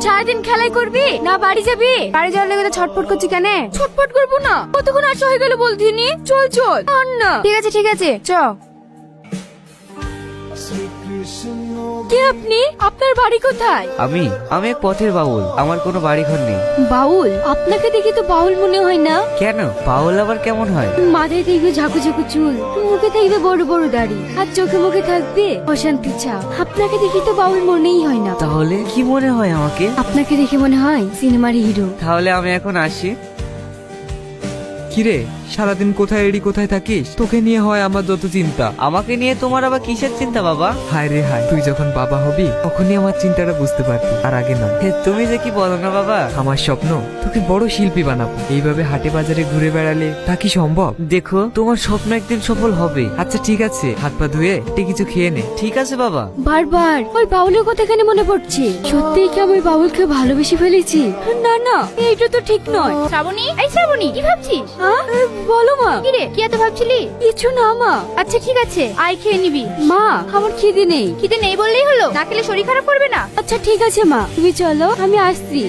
সারাদিন খেলাই করবি না বাড়ি যাবি? বাড়ি যাওয়ার লেগে তো ছটফট করছি কেন? ছটফট করবো না, কতক্ষণ আসা হয়ে গেল বলতিনি। চল চল আর না। ঠিক আছে চ। কে আপনি? আপনার বাড়ি কোথায়? আমি এক পথের বাউল, আমার কোনো বাড়ি ঘর নেই। বাউল? আপনাকে দেখে তো বাউল মনে হয় না। কেন, বাউল আবার কেমন হয়? মাথায় দেখবে ঝাঁকু ঝাঁকু চুল, মুখে দেখবে বড় বড় দাড়ি, আর চোখে মুখে থাকবে অশান্তি ছাপ। আপনাকে দেখে তো বাউল মনেই হয় না। তাহলে কি মনে হয় আমাকে? আপনাকে দেখে মনে হয় সিনেমার হিরো। তাহলে আমি এখন আসি। কিরে, সারাদিন কোথায় এড়ি কোথায় থাকিস? তোকে নিয়ে হয় আমার যত চিন্তা। আমাকে নিয়ে তোমার আবার কিসের চিন্তা বাবা? হায় রে হায়, তুই যখন বাবা হবি তখনই আমার চিন্তাটা বুঝতে পারবি, আর আগে নয়। তুমি যে কি বলো না বাবা। আমার স্বপ্ন তোকে বড় শিল্পী বানাবো। এইভাবে হাটে বাজারে ঘুরে বেড়ালে তা কি সম্ভব? দেখো, তোমার স্বপ্ন একদিন সফল হবে। আচ্ছা ঠিক আছে, হাত পা ধুয়ে কিছু খেয়ে নে। ঠিক আছে বাবা। বারবার ওই বাউলের কথা কেন মনে পড়ছে? সত্যিই কি আমি বাউলকে ভালোবেসে ফেলেছি? না না, এইটা তো ঠিক নয়। শ্রাবণী, এই শ্রাবণী, কি ভাবছিস? হ্যাঁ, বলো মা। কি রে, কি এত ভাবছিলি? কিছু না মা। আচ্ছা ঠিক আছে, আয় খেয়ে নিবি। মা, আমার খিদে নেই। খিদে নেই বললেই হলো? না খেলে শরীর খারাপ করবে না? আচ্ছা ঠিক আছে মা, তুমি চলো, আমি আসছি।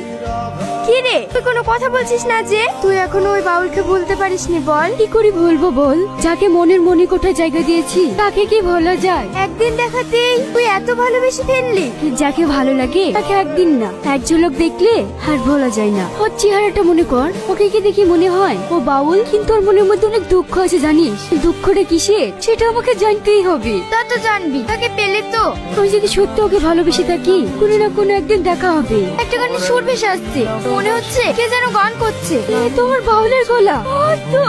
কি রে, তুই কোনো কথা বলছিস না যে? তুই এখনো ওই বাউলকে ভুলতে পারিসনি? বল। কি করে ভুলবো বল? যাকে মনের মনে কোঠায় জায়গা দিয়েছি তাকে কি ভোলা যায়? একদিন দেখাতেই তুই এত ভালোবেসে ফেললি? যাকে ভালো লাগে তাকে একদিন না, এক ঝলক দেখলে আর ভোলা যায় না। ওর চেহারাটা মনে কর, ওকে কি দেখি মনে হয় ও বাউল, কিন্তু ওর মনের মধ্যে অনেক দুঃখ আছে জানিস। দুঃখটা কিসের সেটা আমাকে জানতেই হবে। তা তো জানবি, তাকে পেলে তো। আমি যদি সত্যি ওকে ভালোবেসে থাকি, কোনো না কোনো একদিন দেখা হবে। একটা গানে সুর ভেসে আসছে, মনে হচ্ছে কে যেন গান করছে। এ তোমার বাউলের গলা। ওই তো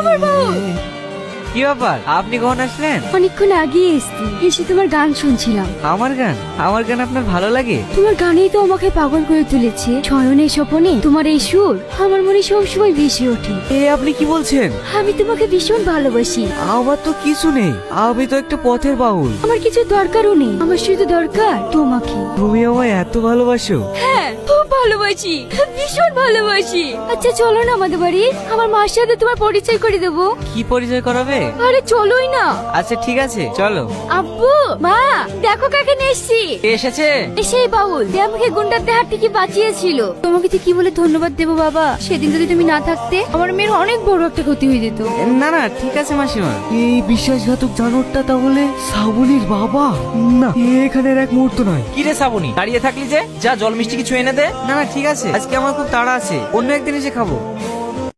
আমার বাউল। কি ব্যাপার, আপনি কখন আসলেন? অনেকক্ষণ আগে এসে তোমার গান শুনছিলাম। আমার গান? আমার গান আপনার ভালো লাগে? তোমার গানেই তো আমাকে পাগল করে তুলেছে। শয়নে স্বপনে তোমার এই সুর আমার মনে সবসময় ভেসে ওঠে। এ আপনি কি বলছেন? আমি তোমাকে ভীষণ ভালোবাসি। আমার তো কিছু নেই, আমি তো একটা পথের বাউল। আমার কিছু দরকারও নেই, আমার শুধু দরকার তোমাকে। তুমি আমায় এত ভালোবাসো? হ্যাঁ, খুব ভালোবাসি, ভীষণ ভালোবাসি। আচ্ছা চলো না আমাদের বাড়ি, আমার মার সাথে তোমার পরিচয় করে দেবো। কি পরিচয় করাবে? আরে চলোই না। আচ্ছা ঠিক আছে, চলো। আব্বু, মা, দেখো কাকে নিয়ে এসছি। কে এসেছে? সেই বাউল, যে আমাকে গুন্ডাদের হাত থেকে বাঁচিয়েছিল। তোমাকে তো কি বলে ধন্যবাদ দেবো বাবা? সেদিন যদি তুমি না থাকতে আমার মেয়ের অনেক বড় একটা ক্ষতি হয়ে যেত। না না, ঠিক আছে মাসিমা। এই বিশ্বাসঘাতক জানোয়ারটা তাহলে শ্রাবণীর বাবা? না, এখানের এক মুহূর্ত নয়। কি রে শ্রাবণী, দাঁড়িয়ে থাকলি যে? যা জল মিষ্টি কিছু এনে দে। না না ঠিক আছে, আজকে আমার খুব তাড়া আছে, অন্য একদিন এসে খাবো।